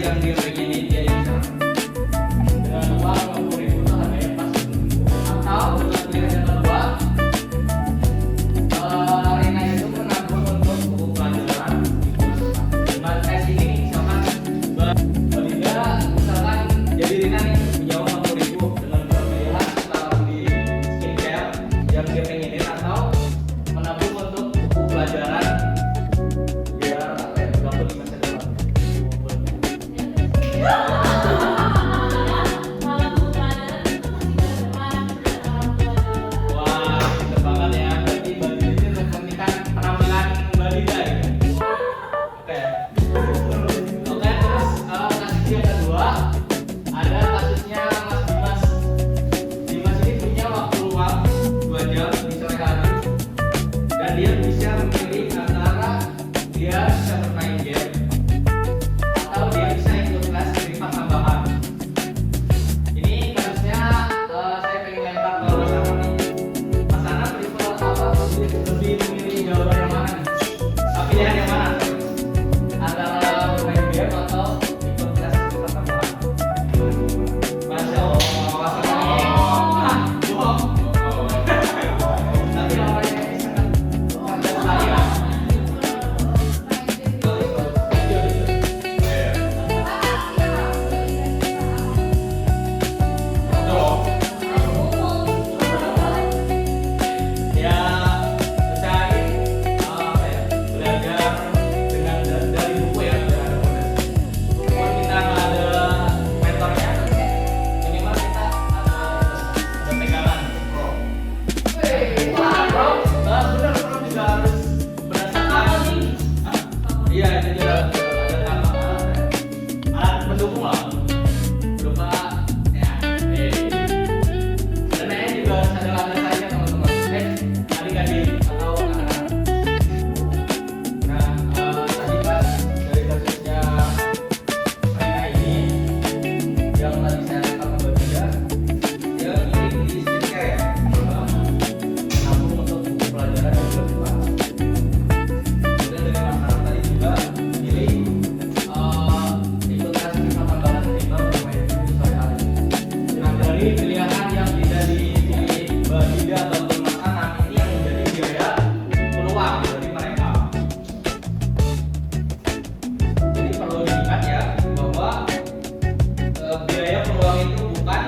yang dia pengenin dia bisa dengan uang 50.000 itu harganya pas. Atau dengan pilihan yang kedua, Rina itu menabung untuk buku pelajaran. Dengan tes ini misalkan Balida misalkan jadi Rina nih punya uang 50.000 dengan pilihan antara beli skincare yang dia pengenin atau menabung untuk buku pelajaran biar apa ya, gabut di masa depan. Wah, pinter banget ya. Berarti Balida ini mementingkan penampilan Balida ya. Oke. Oke, terus kasus yang kedua ada kasusnya Mas Dimas. Dimas ini punya waktu luang 2 jam di sore hari dan dia bisa memilih antara dia bisa bermain game atau dia bisa ikut kelas privat tambahan. Ini kasusnya saya pengen lempar ke Mas Anam nih. Mas Anam prefer apa? Lebih memilih jawaban yang mana nih? Pilihan yang mana? Antara bermain game atau ikut kelas privat tambahan? Masya Allah, Mas Anam ini bohong. Tapi namanya bisa kan cerdas sekali ya. Ya usahain apa ya, belajar dengan dari buku ya biar ada fondasi. Kalau kita nggak ada mentornya, minimal kita ada pegangan. Wah, bro, benar bro juga harus berdasarkan. Iya itu juga ada tambahan alat pendukung lah. Berupa ya, dan saya juga harus ada landasannya teman-teman. Adik-adik atau anak-anak. Nah, tadi kan dari kasusnya Rina ini yang tadi saya rekam ke Balida, dia ingin di skincare ya, nabung untuk buku pelajaran yang belum dibahas. Kemudian dari Mas Anam tadi juga pilih ikut kelas privat tambahan ketimbang bermain game di sore hari. Nah, dari pilihan yang tidak dipilih Balida ataupun Mas Anam ini yang menjadi biaya peluang dari mereka. Jadi perlu diingat ya bahwa biaya peluang itu bukan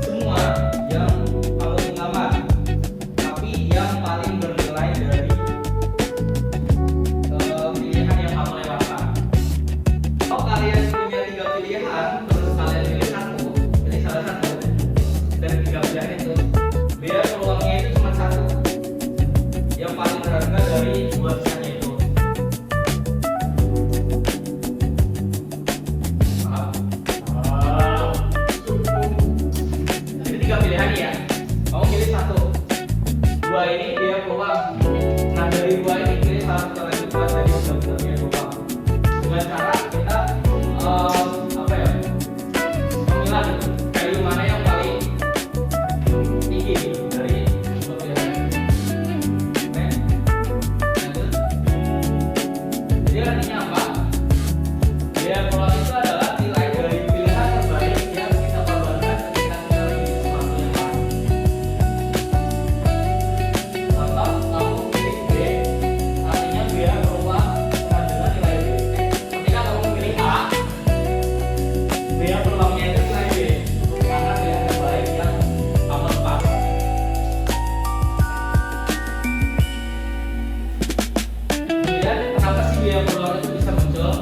semua yang kamu tinggalkan, tapi yang paling bernilai dari pilihan yang kamu lewatkan. Kalau kalian punya 3 pilihan, terus kalian pilih salah satu dari 3 pilihan itu, biaya peluangnya itu cuma satu, yang paling berharga dari 2 pilihannya itu. Jadi 3 pilihan nih ya, kamu pilih satu. 2 ini dia peluang. Nah dari 2 ini pilih salah satu lagi buat dari benar-benar dia peluang. Dengan cara kita apa ya, memilah value mana yang paling tinggi dari 2 pilihan. Oke. Lanjut. Jadi artinya apa? Biaya peluang itu adalah nilai dari pilihan terbaik yang kita korbankan ketika kita ingin sesuatu yang lain. Contoh, kamu pilih B, artinya biaya peluang sama dengan nilai B. Ketika kamu pilih A, biaya peluangnya itu nilai B, karena pilihan terbaik yang kamu lepas. Kemudian, kenapa sih biaya peluang itu bisa muncul?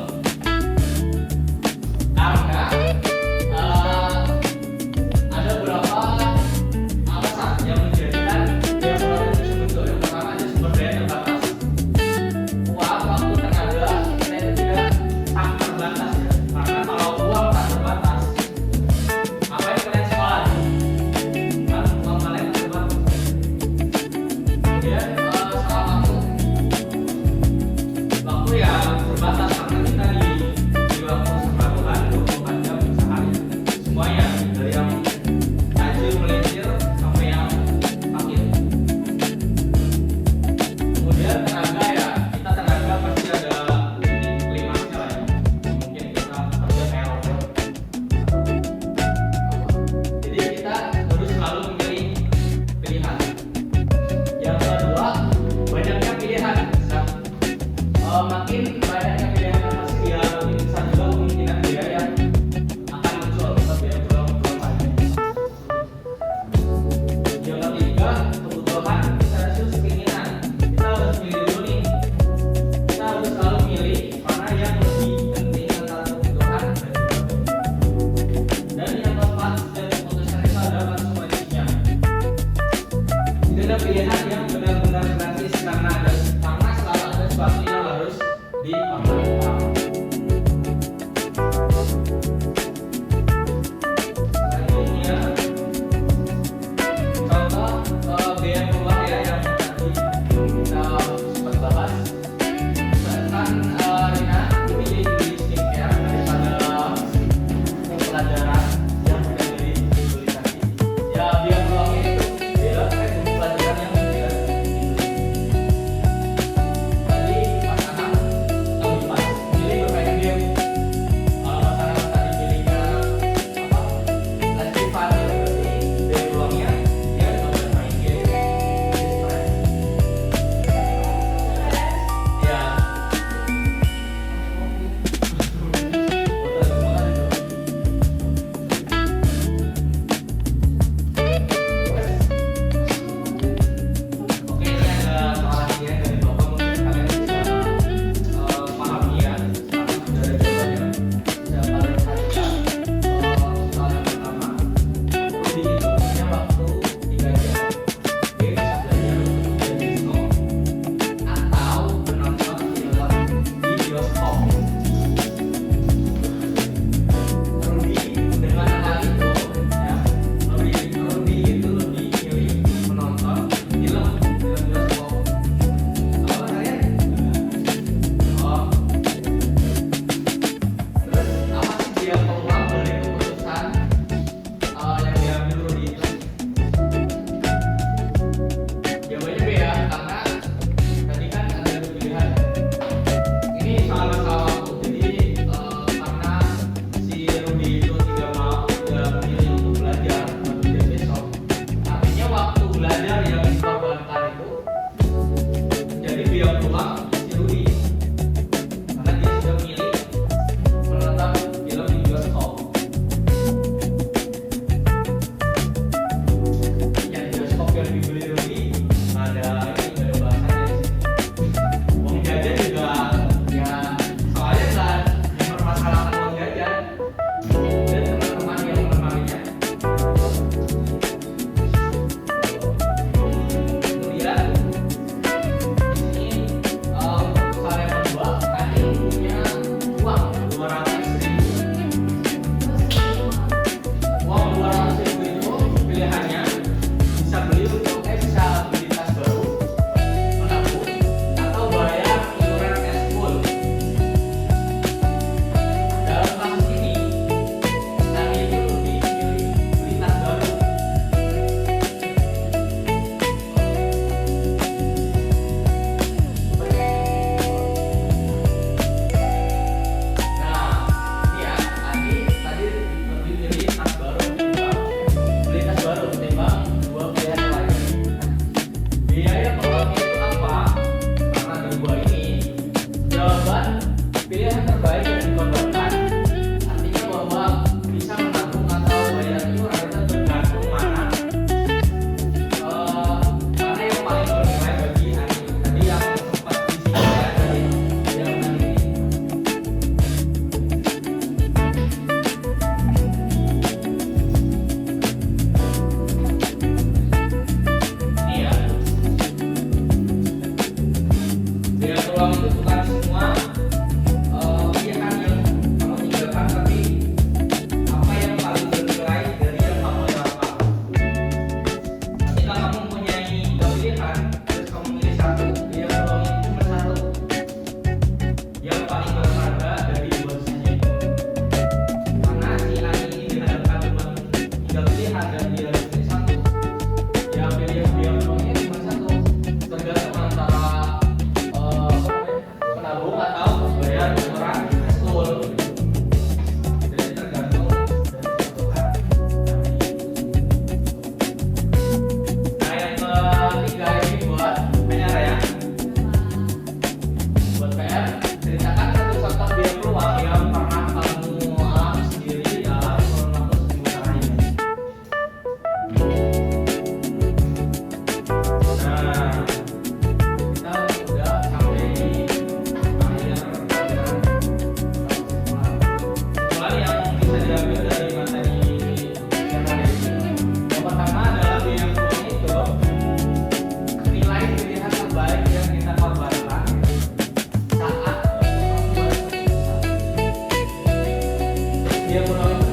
dia ngurangin